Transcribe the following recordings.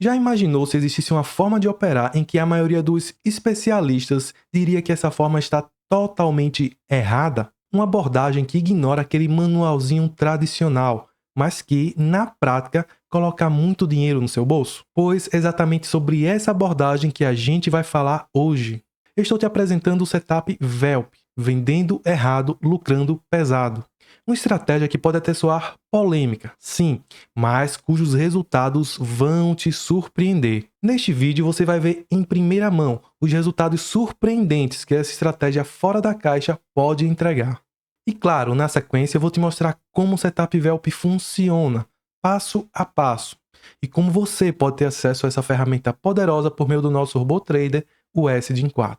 Já imaginou se existisse uma forma de operar em que a maioria dos especialistas diria que essa forma está totalmente errada? Uma abordagem que ignora aquele manualzinho tradicional, mas que, na prática, coloca muito dinheiro no seu bolso? Pois é exatamente sobre essa abordagem que a gente vai falar hoje. Eu estou te apresentando o setup VELP, vendendo errado, lucrando pesado. Uma estratégia que pode até soar polêmica, sim, mas cujos resultados vão te surpreender. Neste vídeo você vai ver em primeira mão os resultados surpreendentes que essa estratégia fora da caixa pode entregar. E claro, na sequência eu vou te mostrar como o setup VELP funciona, passo a passo, e como você pode ter acesso a essa ferramenta poderosa por meio do nosso robô trader, o SDIN4.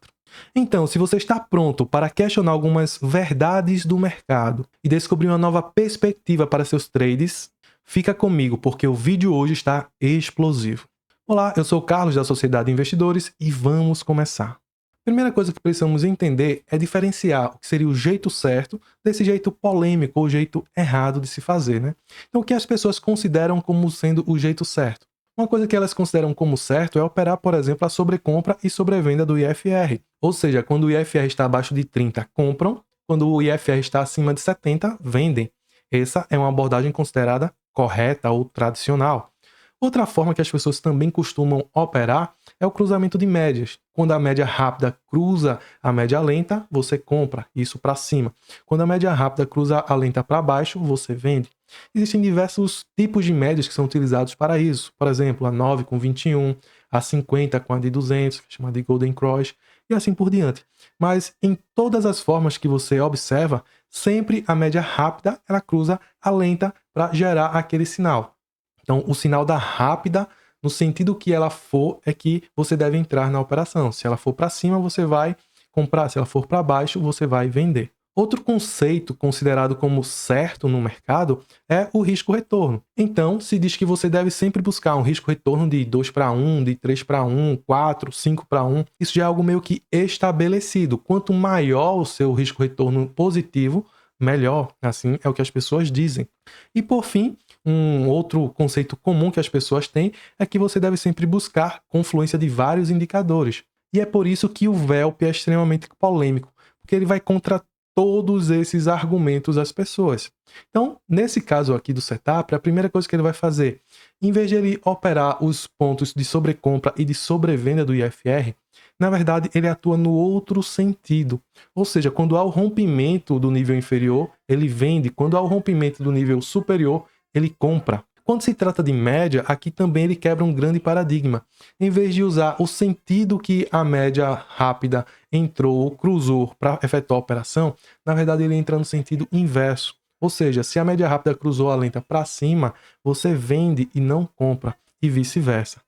Então, se você está pronto para questionar algumas verdades do mercado e descobrir uma nova perspectiva para seus trades, fica comigo porque o vídeo hoje está explosivo. Olá, eu sou o Carlos da Sociedade Investidores e vamos começar. A primeira coisa que precisamos entender é diferenciar o que seria o jeito certo desse jeito polêmico ou jeito errado de se fazer, né? Então, o que as pessoas consideram como sendo o jeito certo? Uma coisa que elas consideram como certo é operar, por exemplo, a sobrecompra e sobrevenda do IFR. Ou seja, quando o IFR está abaixo de 30, compram. Quando o IFR está acima de 70, vendem. Essa é uma abordagem considerada correta ou tradicional. Outra forma que as pessoas também costumam operar é o cruzamento de médias. Quando a média rápida cruza a média lenta, você compra, isso para cima. Quando a média rápida cruza a lenta para baixo, você vende. Existem diversos tipos de médias que são utilizados para isso. Por exemplo, a 9 com 21, a 50 com a de 200, que é chamada de Golden Cross, e assim por diante. Mas em todas as formas que você observa, sempre a média rápida ela cruza a lenta para gerar aquele sinal. Então, o sinal da rápida, no sentido que ela for, é que você deve entrar na operação. Se ela for para cima, você vai comprar. Se ela for para baixo, você vai vender. Outro conceito considerado como certo no mercado é o risco-retorno. Então, se diz que você deve sempre buscar um risco-retorno de 2 para 1, de 3 para 1, 4, 5 para 1. Isso já é algo meio que estabelecido. Quanto maior o seu risco-retorno positivo, melhor. Assim é o que as pessoas dizem. E por fim, um outro conceito comum que as pessoas têm é que você deve sempre buscar confluência de vários indicadores. E é por isso que o VELP é extremamente polêmico, porque ele vai contra todos esses argumentos das pessoas. Então, nesse caso aqui do setup, a primeira coisa que ele vai fazer, em vez de ele operar os pontos de sobrecompra e de sobrevenda do IFR, na verdade, ele atua no outro sentido. Ou seja, quando há o rompimento do nível inferior, ele vende. Quando há o rompimento do nível superior, ele compra. Quando se trata de média, aqui também ele quebra um grande paradigma. Em vez de usar o sentido que a média rápida entrou ou cruzou para efetuar a operação, na verdade ele entra no sentido inverso. Ou seja, se a média rápida cruzou a lenta para cima, você vende e não compra, e vice-versa.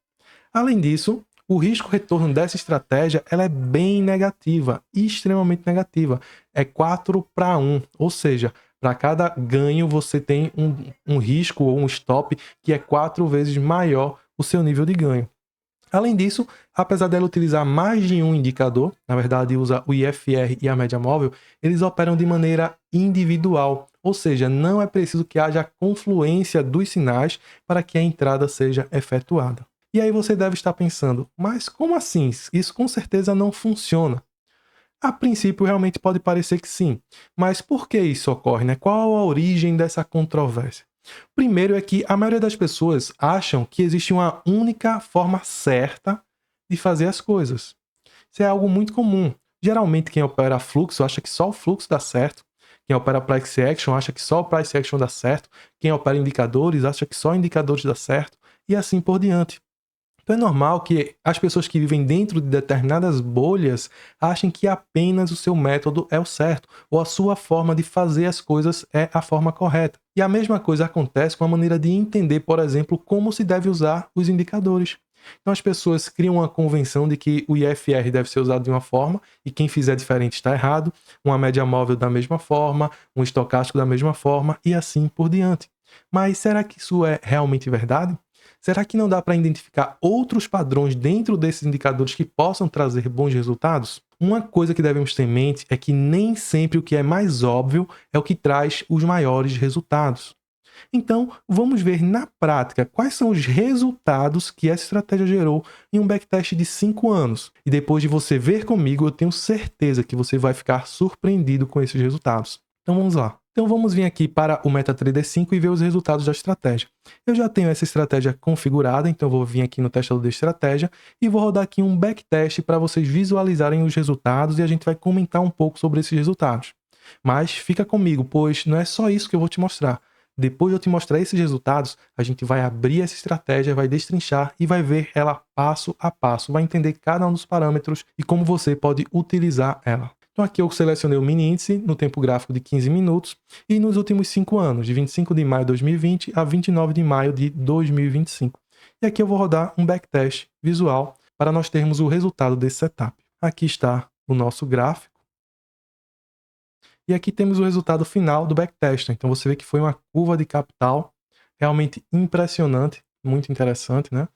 Além disso, o risco-retorno dessa estratégia ela é bem negativa, extremamente negativa. É 4 para 1, ou seja, para cada ganho você tem um risco ou um stop que é 4 vezes maior o seu nível de ganho. Além disso, apesar dela utilizar mais de um indicador, na verdade usa o IFR e a média móvel, eles operam de maneira individual, ou seja, não é preciso que haja confluência dos sinais para que a entrada seja efetuada. E aí você deve estar pensando, mas como assim? Isso com certeza não funciona. A princípio realmente pode parecer que sim, mas por que isso ocorre, né? Qual a origem dessa controvérsia? Primeiro é que a maioria das pessoas acham que existe uma única forma certa de fazer as coisas. Isso é algo muito comum. Geralmente quem opera fluxo acha que só o fluxo dá certo. Quem opera price action acha que só o price action dá certo. Quem opera indicadores acha que só indicadores dá certo. E assim por diante. Então é normal que as pessoas que vivem dentro de determinadas bolhas achem que apenas o seu método é o certo, ou a sua forma de fazer as coisas é a forma correta. E a mesma coisa acontece com a maneira de entender, por exemplo, como se deve usar os indicadores. Então as pessoas criam uma convenção de que o IFR deve ser usado de uma forma e quem fizer diferente está errado, uma média móvel da mesma forma, um estocástico da mesma forma e assim por diante. Mas será que isso é realmente verdade? Será que não dá para identificar outros padrões dentro desses indicadores que possam trazer bons resultados? Uma coisa que devemos ter em mente é que nem sempre o que é mais óbvio é o que traz os maiores resultados. Então, vamos ver na prática quais são os resultados que essa estratégia gerou em um backtest de 5 anos. E depois de você ver comigo, eu tenho certeza que você vai ficar surpreendido com esses resultados. Então vamos lá. Então vamos vir aqui para o MetaTrader 5 e ver os resultados da estratégia. Eu já tenho essa estratégia configurada, então vou vir aqui no testador de estratégia e vou rodar aqui um backtest para vocês visualizarem os resultados e a gente vai comentar um pouco sobre esses resultados. Mas fica comigo, pois não é só isso que eu vou te mostrar. Depois de eu te mostrar esses resultados, a gente vai abrir essa estratégia, vai destrinchar e vai ver ela passo a passo, vai entender cada um dos parâmetros e como você pode utilizar ela. Então aqui eu selecionei o mini índice no tempo gráfico de 15 minutos e nos últimos 5 anos, de 25 de maio de 2020 a 29 de maio de 2025. E aqui eu vou rodar um backtest visual para nós termos o resultado desse setup. Aqui está o nosso gráfico. E aqui temos o resultado final do backtest. Então você vê que foi uma curva de capital realmente impressionante, muito interessante, né?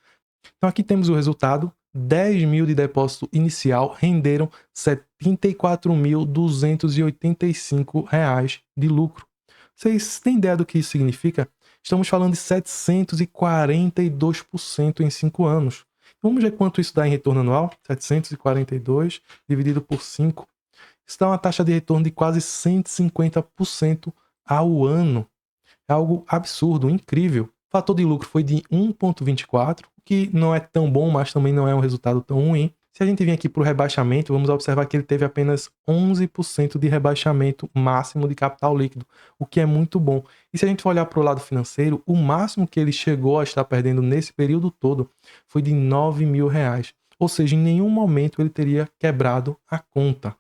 Então aqui temos o resultado. 10 mil de depósito inicial renderam R$ 74.285 de lucro. Vocês têm ideia do que isso significa? Estamos falando de 742% em 5 anos. Vamos ver quanto isso dá em retorno anual? 742 dividido por 5. Isso dá uma taxa de retorno de quase 150% ao ano. É algo absurdo, incrível. O fator de lucro foi de 1,24, o que não é tão bom, mas também não é um resultado tão ruim. Se a gente vir aqui para o rebaixamento, vamos observar que ele teve apenas 11% de rebaixamento máximo de capital líquido, o que é muito bom. E se a gente for olhar para o lado financeiro, o máximo que ele chegou a estar perdendo nesse período todo foi de R$ 9.000. Ou seja, em nenhum momento ele teria quebrado a conta.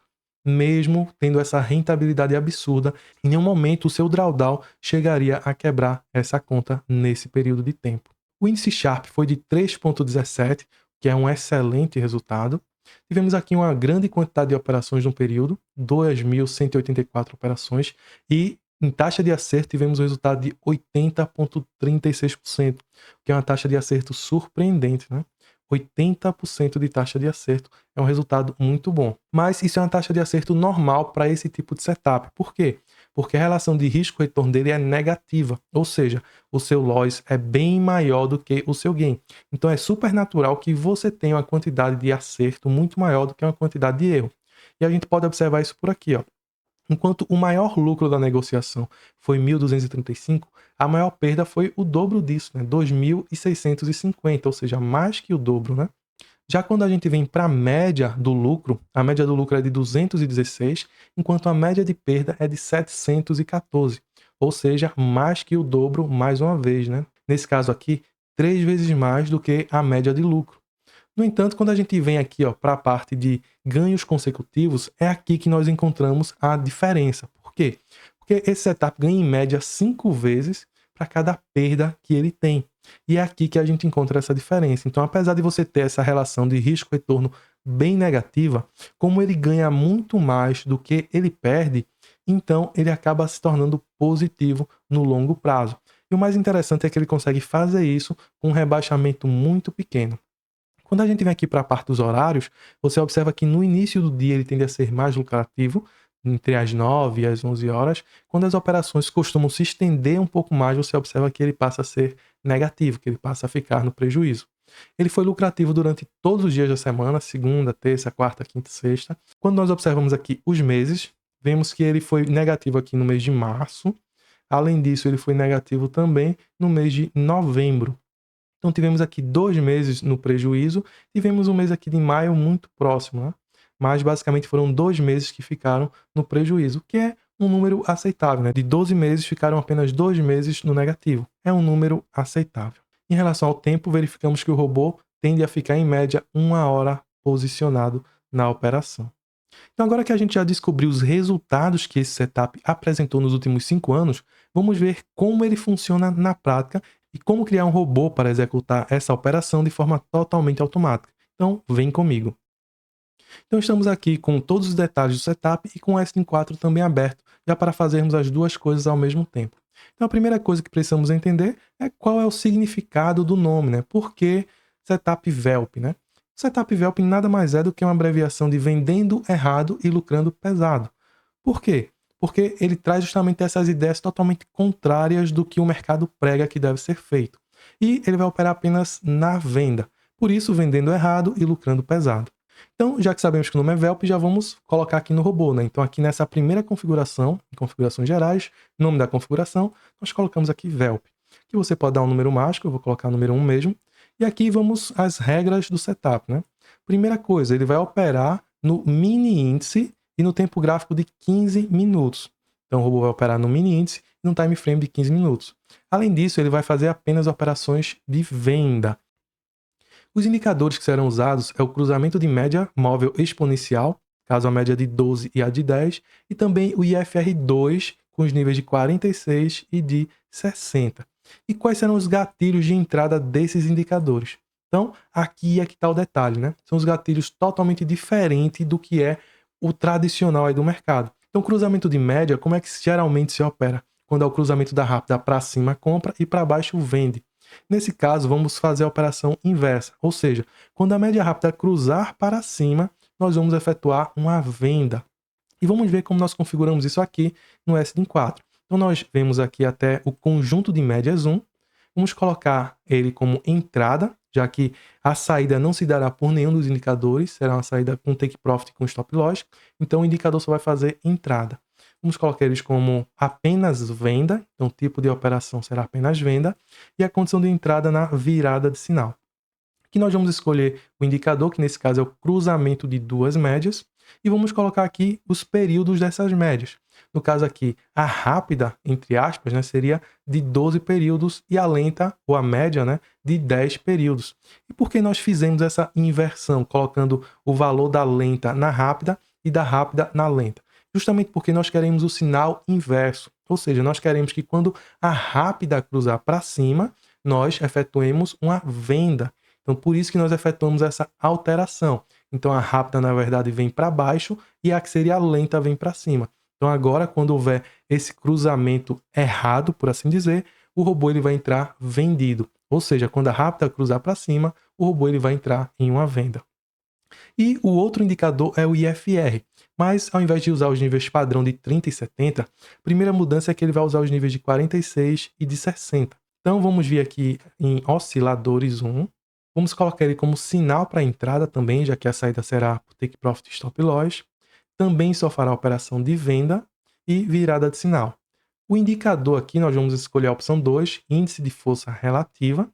Mesmo tendo essa rentabilidade absurda, em nenhum momento o seu drawdown chegaria a quebrar essa conta nesse período de tempo. O índice Sharpe foi de 3,17, que é um excelente resultado. Tivemos aqui uma grande quantidade de operações no período, 2.184 operações, e em taxa de acerto tivemos o resultado de 80,36%, que é uma taxa de acerto surpreendente, né? 80% de taxa de acerto é um resultado muito bom. Mas isso é uma taxa de acerto normal para esse tipo de setup. Por quê? Porque a relação de risco-retorno dele é negativa, ou seja, o seu loss é bem maior do que o seu gain. Então é super natural que você tenha uma quantidade de acerto muito maior do que uma quantidade de erro. E a gente pode observar isso por aqui, ó. Enquanto o maior lucro da negociação foi 1.235, a maior perda foi o dobro disso, né? 2.650, ou seja, mais que o dobro, né? Já quando a gente vem para a média do lucro é de 216, enquanto a média de perda é de 714, ou seja, mais que o dobro mais uma vez, né? Nesse caso aqui, 3 vezes mais do que a média de lucro. No entanto, quando a gente vem aqui para a parte de ganhos consecutivos, é aqui que nós encontramos a diferença. Por quê? Porque esse setup ganha em média 5 vezes para cada perda que ele tem. E é aqui que a gente encontra essa diferença. Então, apesar de você ter essa relação de risco-retorno bem negativa, como ele ganha muito mais do que ele perde, então ele acaba se tornando positivo no longo prazo. E o mais interessante é que ele consegue fazer isso com um rebaixamento muito pequeno. Quando a gente vem aqui para a parte dos horários, você observa que no início do dia ele tende a ser mais lucrativo, entre as 9 e as 11 horas. Quando as operações costumam se estender um pouco mais, você observa que ele passa a ser negativo, que ele passa a ficar no prejuízo. Ele foi lucrativo durante todos os dias da semana, segunda, terça, quarta, quinta, sexta. Quando nós observamos aqui os meses, vemos que ele foi negativo aqui no mês de março. Além disso, ele foi negativo também no mês de novembro. Então tivemos aqui 2 meses no prejuízo, tivemos um mês aqui de maio muito próximo, né? Mas basicamente foram 2 meses que ficaram no prejuízo, que é um número aceitável, né? De 12 meses ficaram apenas 2 meses no negativo. É um número aceitável. Em relação ao tempo, verificamos que o robô tende a ficar em média 1 hora posicionado na operação. Então agora que a gente já descobriu os resultados que esse setup apresentou nos últimos 5 anos, vamos ver como ele funciona na prática e como criar um robô para executar essa operação de forma totalmente automática. Então, vem comigo. Então, estamos aqui com todos os detalhes do setup e com o SN4 também aberto, já para fazermos as duas coisas ao mesmo tempo. Então, a primeira coisa que precisamos entender é qual é o significado do nome, né? Por que Setup VELP, né? Setup VELP nada mais é do que uma abreviação de vendendo errado e lucrando pesado. Por quê? porque ele traz justamente essas ideias totalmente contrárias do que o mercado prega que deve ser feito. E ele vai operar apenas na venda, por isso vendendo errado e lucrando pesado. Então, já que sabemos que o nome é VELP, já vamos colocar aqui no robô, né? Então, aqui nessa primeira configuração, em configurações gerais, nome da configuração, nós colocamos aqui VELP. Que você pode dar um número mágico, eu vou colocar o número 1 mesmo. E aqui vamos às regras do setup, né? Primeira coisa, ele vai operar no mini índice e no tempo gráfico de 15 minutos. Então, o robô vai operar no mini índice e no time frame de 15 minutos. Além disso, ele vai fazer apenas operações de venda. Os indicadores que serão usados é o cruzamento de média móvel exponencial, caso a média de 12 e a de 10, e também o IFR2 com os níveis de 46 e de 60. E quais serão os gatilhos de entrada desses indicadores? Então, aqui é que está o detalhe, né? São os gatilhos totalmente diferentes do que é o tradicional aí do mercado. Então, cruzamento de média, como é que geralmente se opera? Quando é o cruzamento da rápida para cima, compra, e para baixo, vende. Nesse caso, vamos fazer a operação inversa, ou seja, quando a média rápida cruzar para cima, nós vamos efetuar uma venda. E vamos ver como nós configuramos isso aqui no SDIN4. Então, nós vemos aqui até o conjunto de médias 1, vamos colocar ele como entrada, já que a saída não se dará por nenhum dos indicadores, será uma saída com take profit com stop loss, então o indicador só vai fazer entrada. Vamos colocar eles como apenas venda, então o tipo de operação será apenas venda, e a condição de entrada na virada de sinal. Aqui nós vamos escolher o indicador, que nesse caso é o cruzamento de duas médias, e vamos colocar aqui os períodos dessas médias. No caso aqui, a rápida, entre aspas, né, seria de 12 períodos e a lenta, ou a média, né, de 10 períodos. E por que nós fizemos essa inversão, colocando o valor da lenta na rápida e da rápida na lenta? Justamente porque nós queremos o sinal inverso, ou seja, nós queremos que quando a rápida cruzar para cima, nós efetuemos uma venda. Então, por isso que nós efetuamos essa alteração. Então, a rápida, na verdade, vem para baixo e a que seria a lenta vem para cima. Então, agora, quando houver esse cruzamento errado, por assim dizer, o robô ele vai entrar vendido. Ou seja, quando a rápida cruzar para cima, o robô ele vai entrar em uma venda. E o outro indicador é o IFR, mas ao invés de usar os níveis padrão de 30 e 70, a primeira mudança é que ele vai usar os níveis de 46 e de 60. Então vamos vir aqui em osciladores 1, vamos colocar ele como sinal para a entrada também, já que a saída será por take profit stop loss, também só fará operação de venda e virada de sinal. O indicador aqui nós vamos escolher a opção 2, índice de força relativa,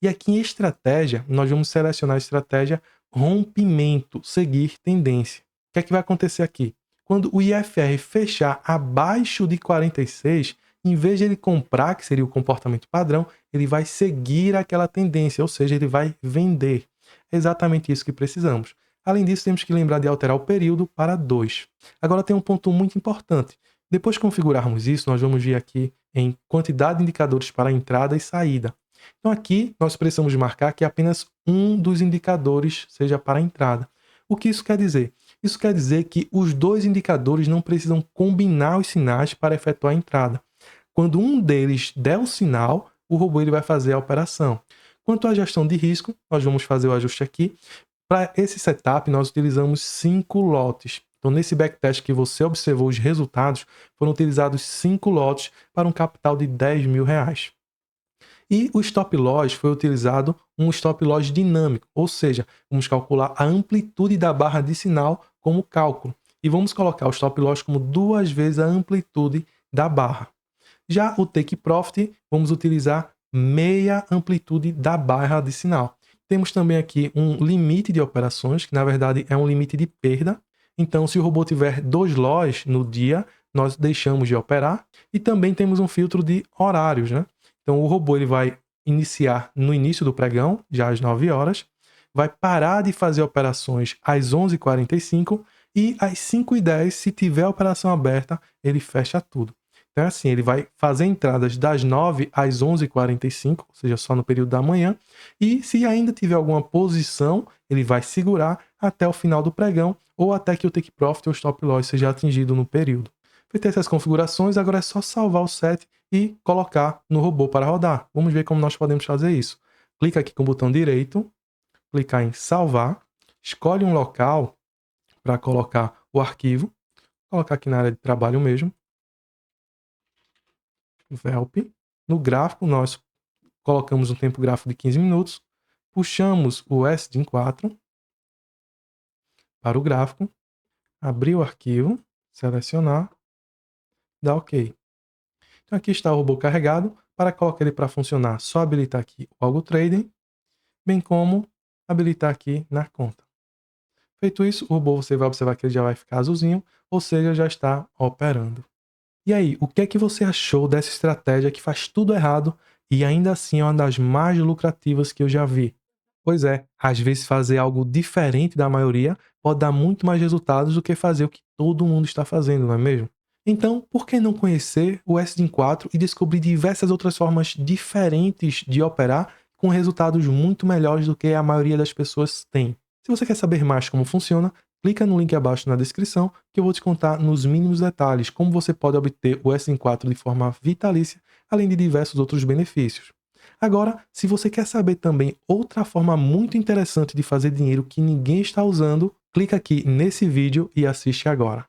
e aqui em estratégia nós vamos selecionar a estratégia rompimento, seguir tendência. O que é que vai acontecer aqui? Quando o IFR fechar abaixo de 46, em vez de ele comprar, que seria o comportamento padrão, ele vai seguir aquela tendência, ou seja, ele vai vender. É exatamente isso que precisamos. Além disso, temos que lembrar de alterar o período para 2. Agora tem um ponto muito importante. Depois de configurarmos isso, nós vamos vir aqui em quantidade de indicadores para entrada e saída. Então aqui nós precisamos marcar que apenas um dos indicadores seja para a entrada. O que isso quer dizer? Isso quer dizer que os dois indicadores não precisam combinar os sinais para efetuar a entrada. Quando um deles der o sinal, o robô ele vai fazer a operação. Quanto à gestão de risco, nós vamos fazer o ajuste aqui. Para esse setup, nós utilizamos 5 lotes. Então, nesse backtest que você observou os resultados, foram utilizados 5 lotes para um capital de R$10.000. E o stop loss foi utilizado um stop loss dinâmico, ou seja, vamos calcular a amplitude da barra de sinal como cálculo. E vamos colocar o stop loss como 2 vezes a amplitude da barra. Já o take profit, vamos utilizar meia amplitude da barra de sinal. Temos também aqui um limite de operações, que na verdade é um limite de perda. Então, se o robô tiver 2 loss no dia, nós deixamos de operar. E também temos um filtro de horários, né? Então, o robô ele vai iniciar no início do pregão, já às 9 horas, vai parar de fazer operações às 11h45 e às 5h10, se tiver operação aberta, ele fecha tudo. Então, assim, ele vai fazer entradas das 9 às 11h45, ou seja, só no período da manhã, e se ainda tiver alguma posição, ele vai segurar até o final do pregão ou até que o take profit ou stop loss seja atingido no período. Feitas essas configurações, agora é só salvar o set e colocar no robô para rodar. Vamos ver como nós podemos fazer isso. Clica aqui com o botão direito, clicar em salvar, escolhe um local para colocar o arquivo, colocar aqui na área de trabalho mesmo, VELP. No gráfico, nós colocamos um tempo gráfico de 15 minutos, puxamos o SDIN4 para o gráfico, abrir o arquivo, selecionar, dar OK. Então aqui está o robô carregado. Para colocar ele para funcionar, só habilitar aqui o Algo Trading, bem como habilitar aqui na conta. Feito isso, o robô você vai observar que ele já vai ficar azulzinho, ou seja, já está operando. E aí, o que é que você achou dessa estratégia que faz tudo errado e ainda assim é uma das mais lucrativas que eu já vi? Pois é, às vezes fazer algo diferente da maioria pode dar muito mais resultados do que fazer o que todo mundo está fazendo, não é mesmo? Então, por que não conhecer o SDIN4 e descobrir diversas outras formas diferentes de operar com resultados muito melhores do que a maioria das pessoas tem? Se você quer saber mais como funciona, clica no link abaixo na descrição que eu vou te contar nos mínimos detalhes como você pode obter o SDIN4 de forma vitalícia, além de diversos outros benefícios. Agora, se você quer saber também outra forma muito interessante de fazer dinheiro que ninguém está usando, clica aqui nesse vídeo e assiste agora.